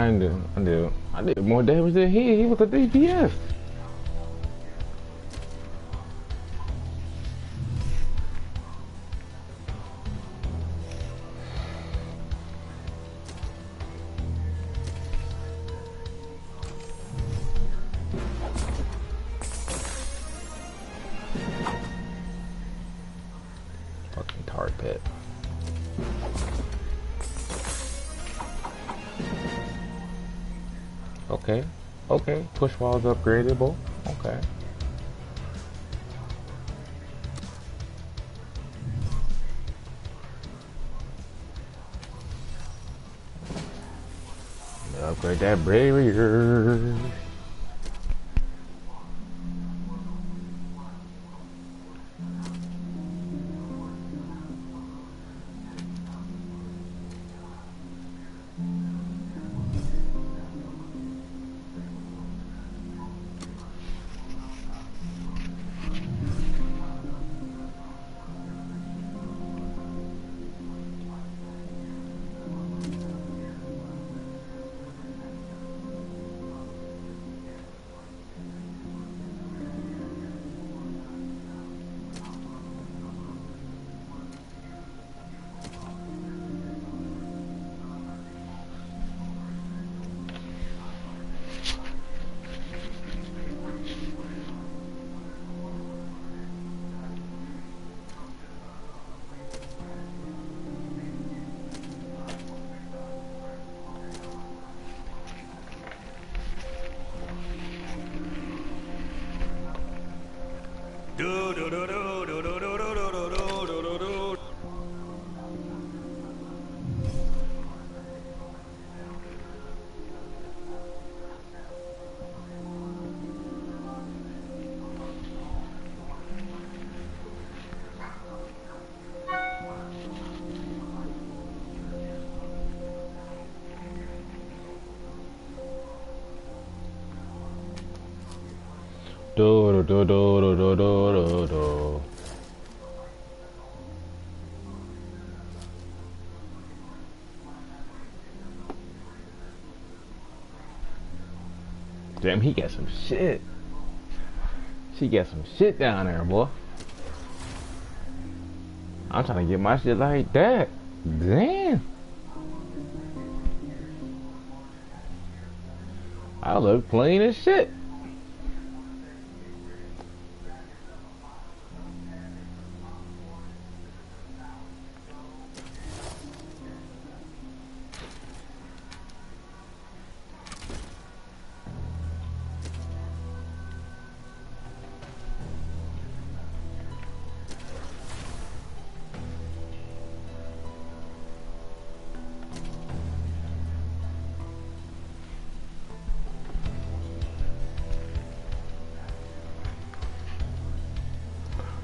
I did more damage than he. He was a DPS. Fucking tar pit. Okay. Okay. Push walls upgradable. Okay. Upgrade that barrier. Do do do do do do do do. Damn, he got some shit. She got some shit down there, boy. I'm trying to get my shit like that. Damn. I look plain as shit.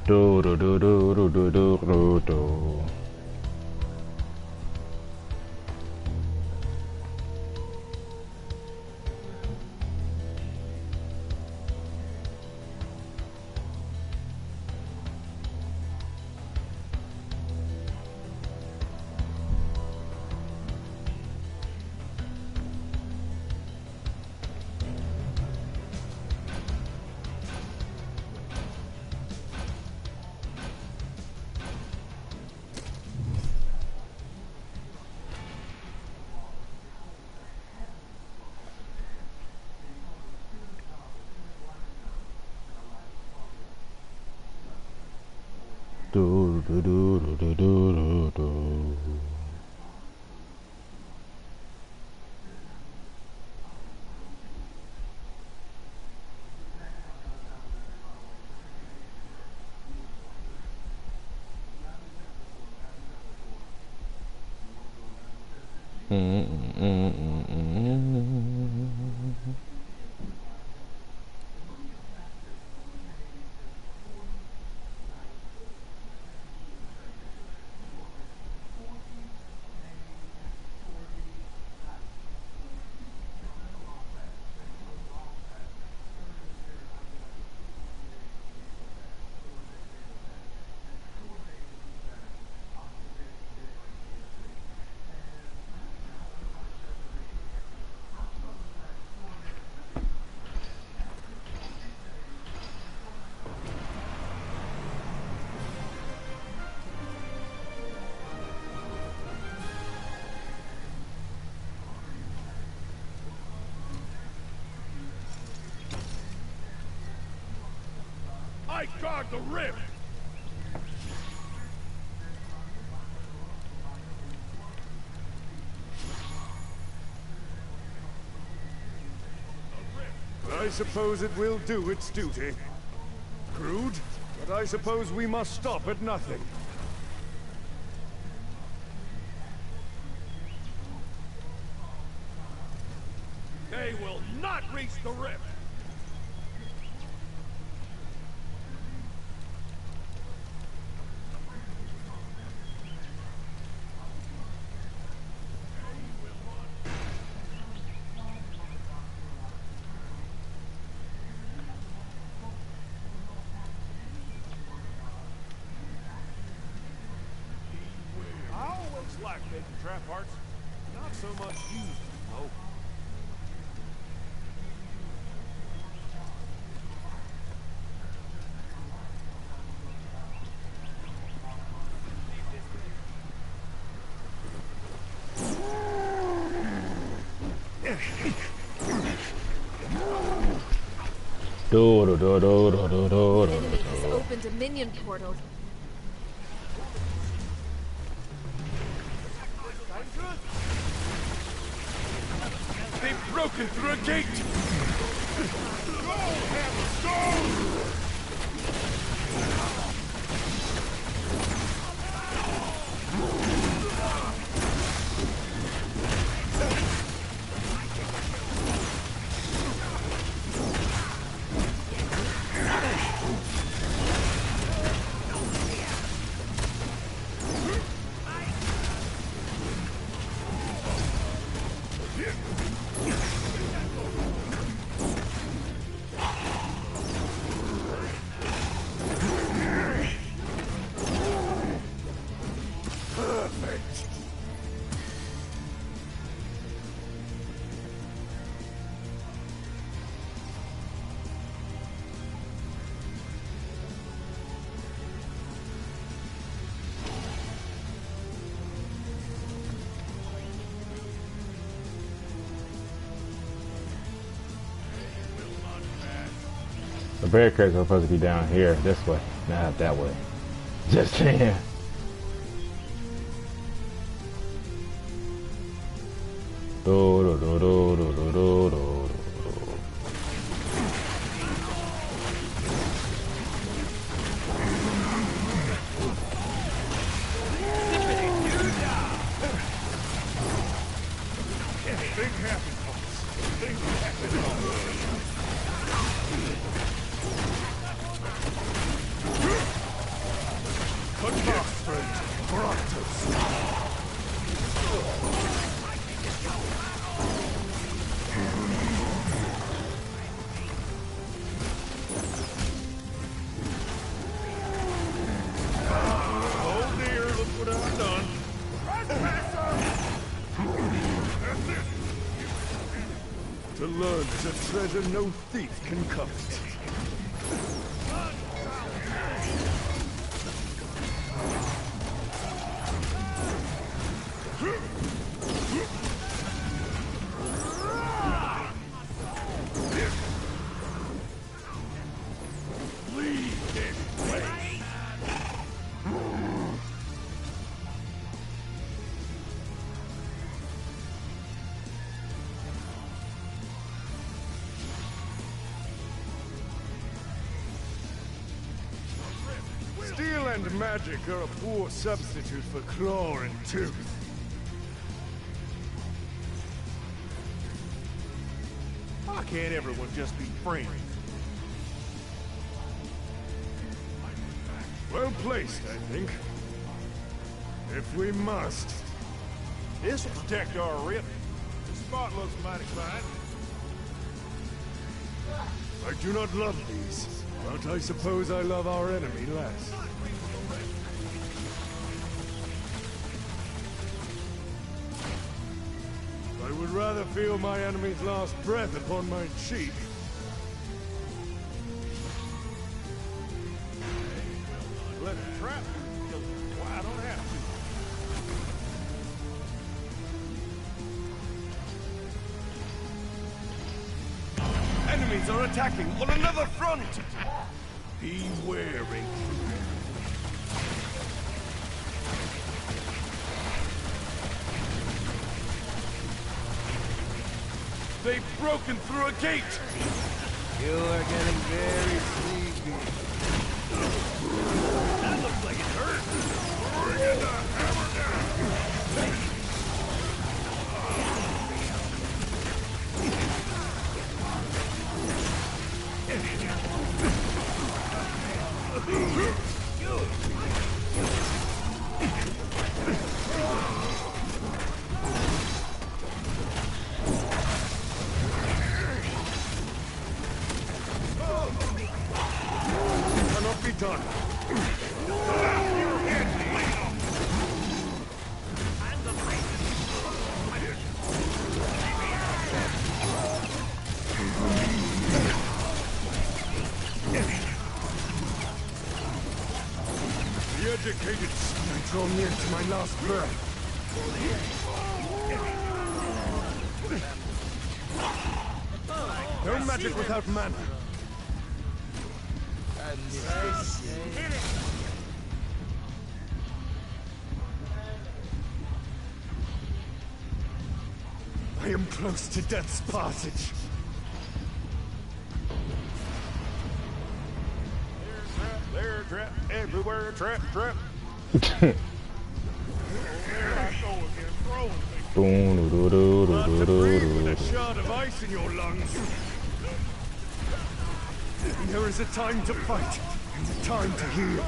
Do do do do do do do do do. Do do do do do do do. I guard the rift! I suppose it will do its duty. Crude, but I suppose we must stop at nothing. They will not reach the rift! I always liked making trap parts. Not so much using them, though. Enemy has opened a minion portal. They've broken through a gate! Go, Hammer, go! The barricades are supposed to be down here, this way, not that way. Just saying. Do, do, do, do, do, do, do, do. To learn is a treasure no thief can covet. Steel and magic are a poor substitute for claw and tooth. Why can't everyone just be friends? Well placed, I think. If we must. This will protect our rift. This spot looks mighty fine. I do not love these, but I suppose I love our enemy less. I would rather feel my enemy's last breath upon my cheek. Let the trap kill them. Why, I don't have to. Enemies are attacking on another front! Be wary. They've broken through a gate! You are getting very sleepy. That looks like it hurt! Bring the hammer down! Cannot be done. The educated. I draw near to my last breath. No magic without mana. I am close to death's passage. There, trap, everywhere, trap. Boom, doo, doo, doo, Not doo, to doo, breathe doo, with doo. a shot of ice in your lungs. There is a time to fight, and a time to heal.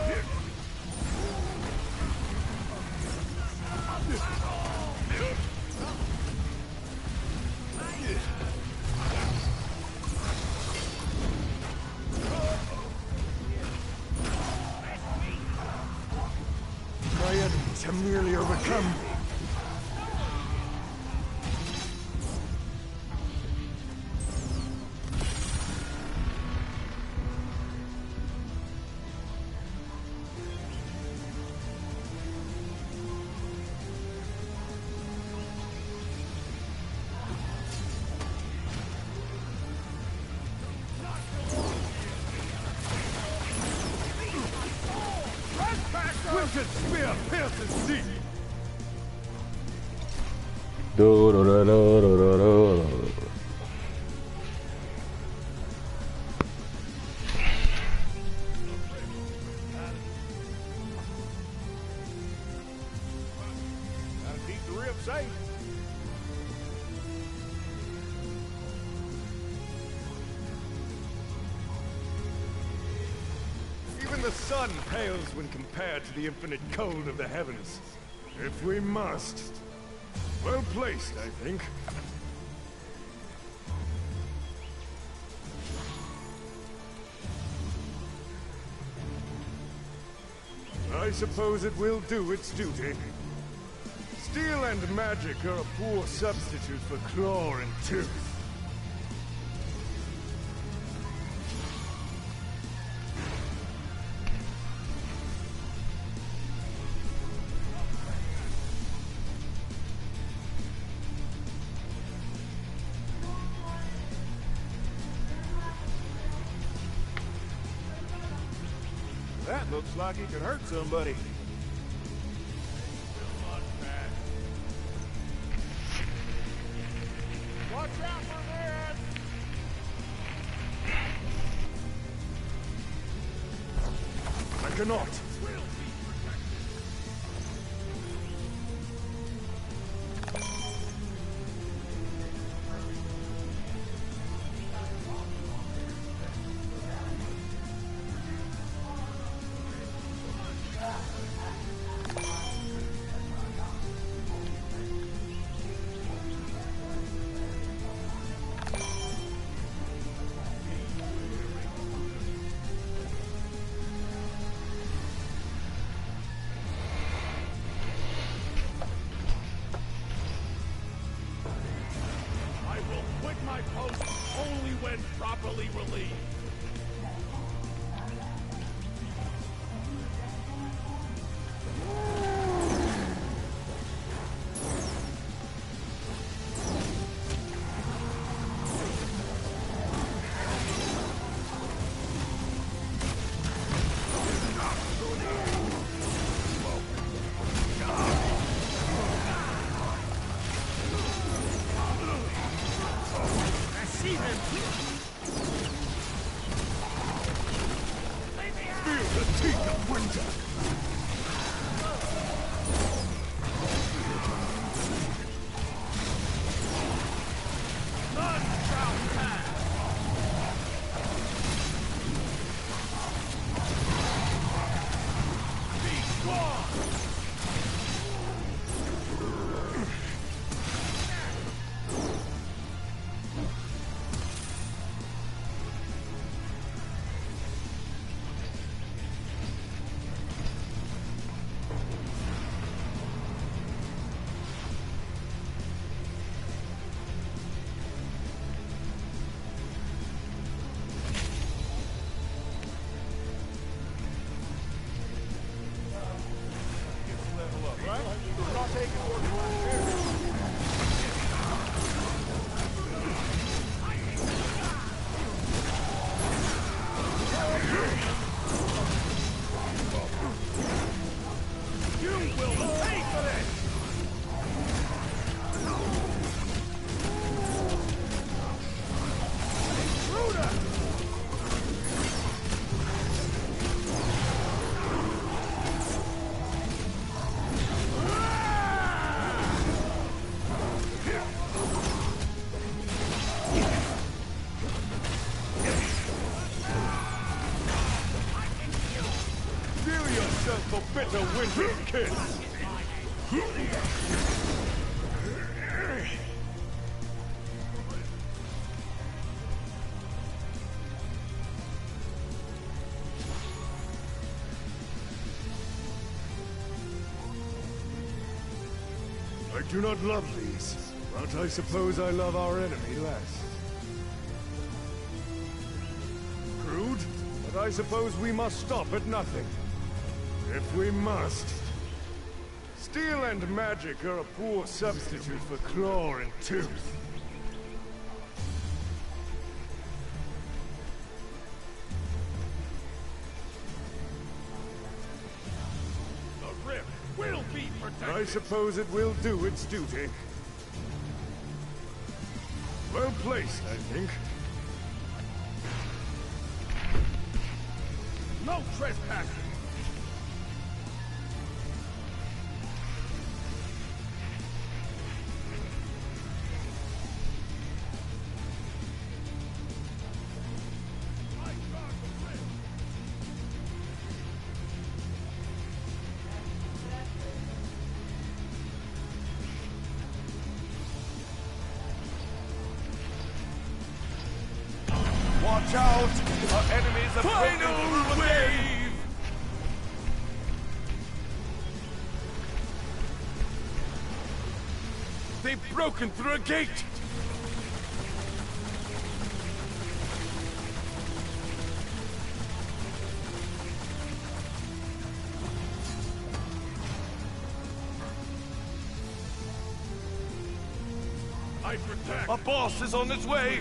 My enemies have nearly overcome me. Winter's spear pierces deep. Doo, doo, doo, doo, doo, doo, doo. Gotta keep the rib safe. Even the sun pales when compared to the infinite cold of the heavens. If we must. Well placed, I think. I suppose it will do its duty. Steel and magic are a poor substitute for claw and tooth. That looks like it could hurt somebody. Watch out for that! I cannot. I will quit my post only when properly relieved. A bitter winter's kiss. I do not love these, but I suppose I love our enemy less. Crude, but I suppose we must stop at nothing. If we must. Steel and magic are a poor substitute for claw and tooth. The rift will be protected. I suppose it will do its duty. Well placed, I think. No trespassing. Watch out! Our enemies are final wave! They've broken through a gate! I protect! Our boss is on his way!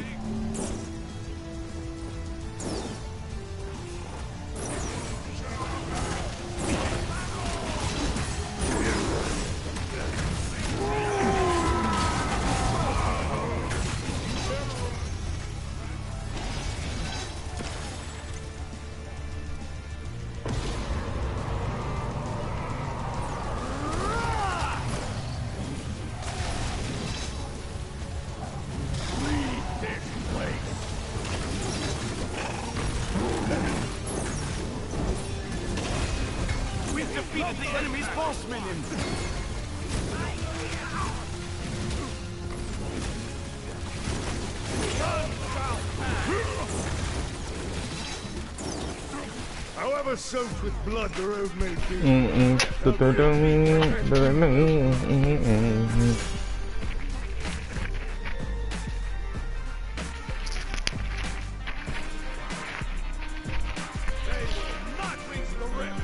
Defeated the enemy's boss minion! However soaked with blood the road may be. They will not reach the rift!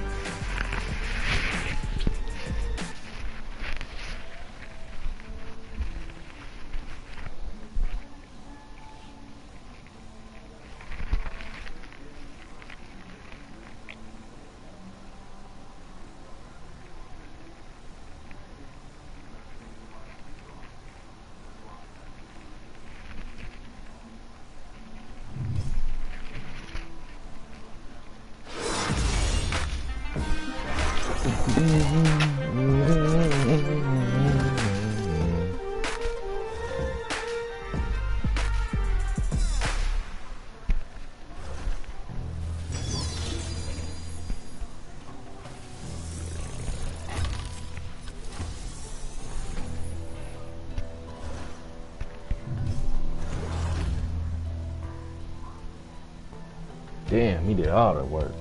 Damn, he did all the work.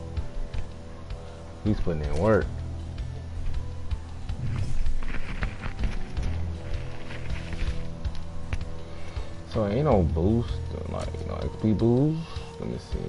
He's putting in work. So ain't no boost, like, you know, XP boost. Let me see.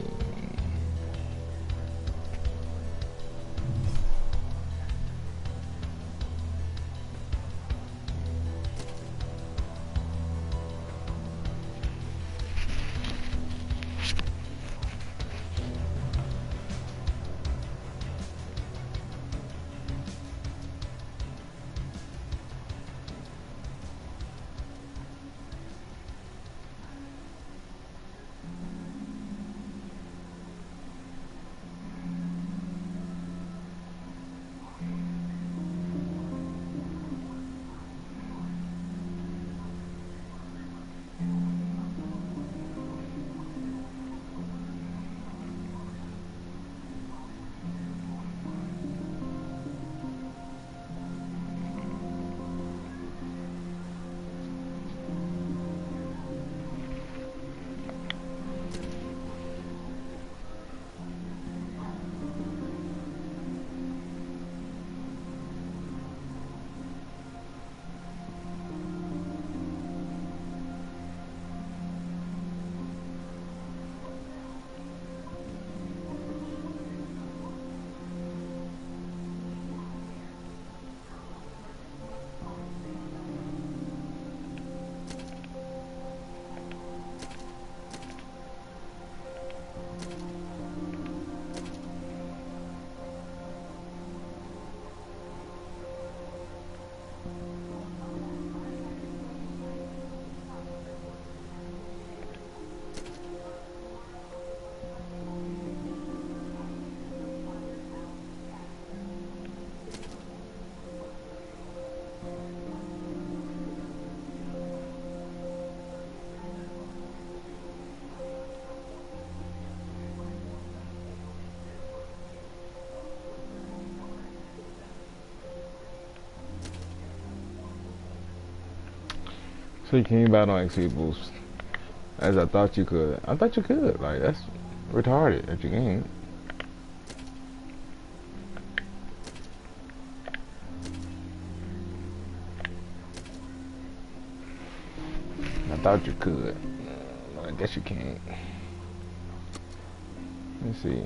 So you can't buy no XP boost as I thought you could. I thought you could. Like, that's retarded that you can't. I thought you could. I guess you can't. Let's see.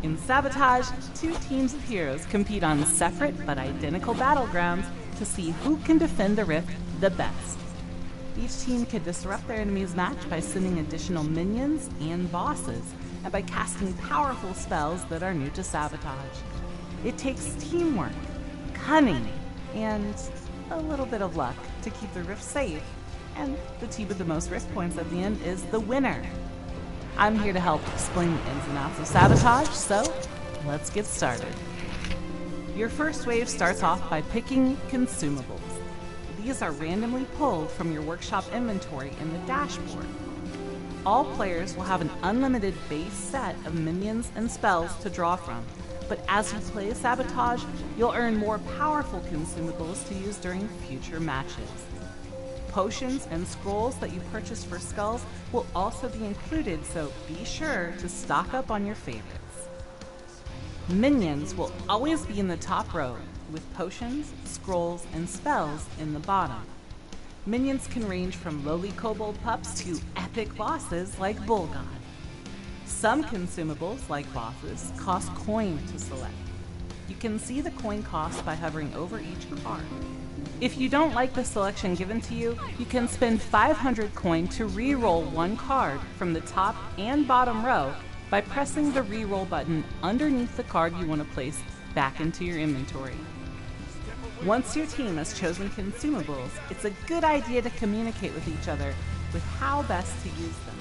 In Sabotage, two teams of heroes compete on separate but identical battlegrounds to see who can defend the rift the best. Each team can disrupt their enemy's match by sending additional minions and bosses, and by casting powerful spells that are new to Sabotage. It takes teamwork, cunning, and a little bit of luck to keep the rift safe and the team with the most rift points at the end is the winner. I'm here to help explain the ins and outs of Sabotage, so let's get started. Your first wave starts off by picking consumables. These are randomly pulled from your workshop inventory in the dashboard. All players will have an unlimited base set of minions and spells to draw from, but as you play Sabotage, you'll earn more powerful consumables to use during future matches. Potions and scrolls that you purchase for skulls will also be included, so be sure to stock up on your favorites. Minions will always be in the top row, with potions, scrolls, and spells in the bottom. Minions can range from lowly kobold pups to epic bosses like Bulgon. Some consumables, like bosses, cost coin to select. You can see the coin cost by hovering over each card. If you don't like the selection given to you, you can spend 500 coin to re-roll one card from the top and bottom row by pressing the re-roll button underneath the card you want to place back into your inventory. Once your team has chosen consumables, it's a good idea to communicate with each other with how best to use them.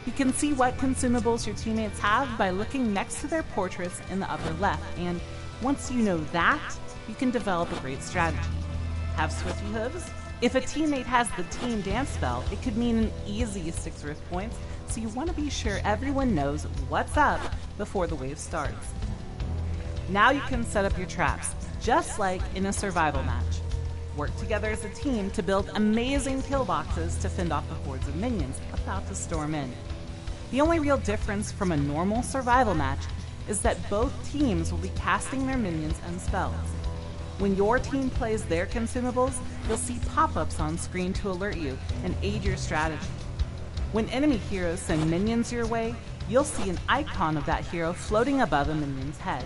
You can see what consumables your teammates have by looking next to their portraits in the upper left, and once you know that, you can develop a great strategy. Have Swifty Hooves? If a teammate has the Team Dance spell, it could mean an easy 6 rift points, so you want to be sure everyone knows what's up before the wave starts. Now you can set up your traps, just like in a survival match. Work together as a team to build amazing kill boxes to fend off the hordes of minions about to storm in. The only real difference from a normal survival match is that both teams will be casting their minions and spells. When your team plays their consumables, you'll see pop-ups on screen to alert you and aid your strategy. When enemy heroes send minions your way, you'll see an icon of that hero floating above a minion's head.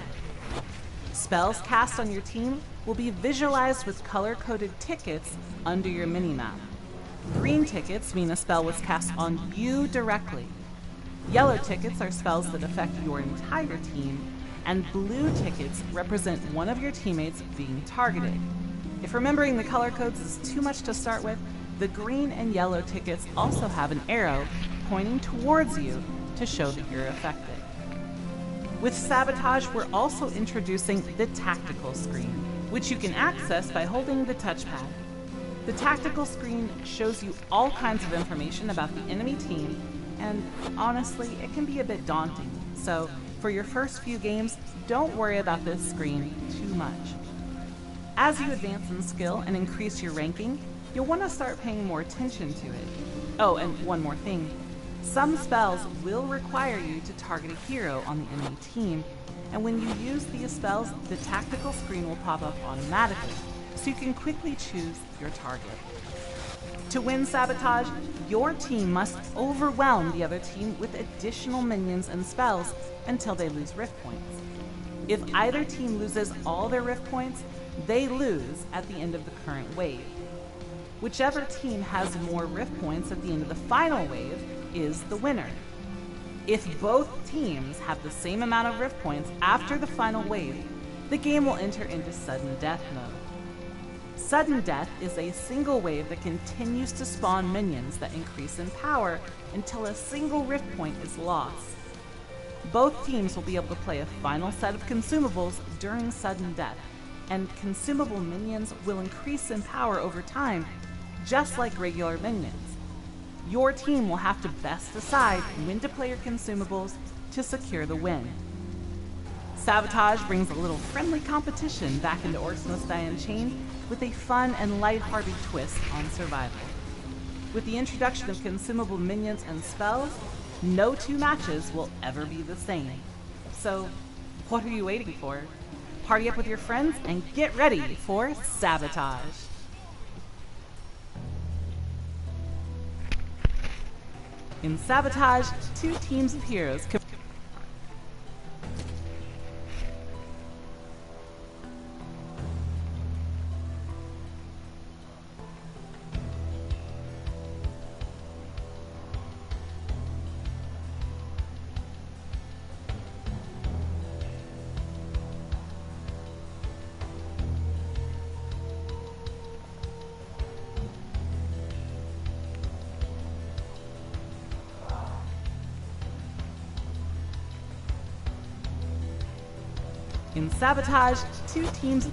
Spells cast on your team will be visualized with color-coded tickets under your minimap. Green tickets mean a spell was cast on you directly. Yellow tickets are spells that affect your entire team, and blue tickets represent one of your teammates being targeted. If remembering the color codes is too much to start with, the green and yellow tickets also have an arrow pointing towards you to show that you're affected. With Sabotage, we're also introducing the tactical screen, which you can access by holding the touchpad. The tactical screen shows you all kinds of information about the enemy team, and honestly, it can be a bit daunting, so for your first few games, don't worry about this screen too much. As you advance in skill and increase your ranking, you'll want to start paying more attention to it. Oh, and one more thing. Some spells will require you to target a hero on the enemy team, and when you use these spells, the tactical screen will pop up automatically, so you can quickly choose your target. To win Sabotage, your team must overwhelm the other team with additional minions and spells until they lose rift points. If either team loses all their rift points, they lose at the end of the current wave. Whichever team has more rift points at the end of the final wave is the winner. If both teams have the same amount of rift points after the final wave, the game will enter into sudden death mode. Sudden death is a single wave that continues to spawn minions that increase in power until a single rift point is lost. Both teams will be able to play a final set of consumables during sudden death, and consumable minions will increase in power over time, just like regular minions. Your team will have to best decide when to play your consumables to secure the win. Sabotage brings a little friendly competition back into Orcs Must Die Unchained with a fun and lighthearted twist on survival. With the introduction of consumable minions and spells, no two matches will ever be the same. So, what are you waiting for? Party up with your friends and get ready for Sabotage! In Sabotage, 2 teams of heroes In Sabotage, two teams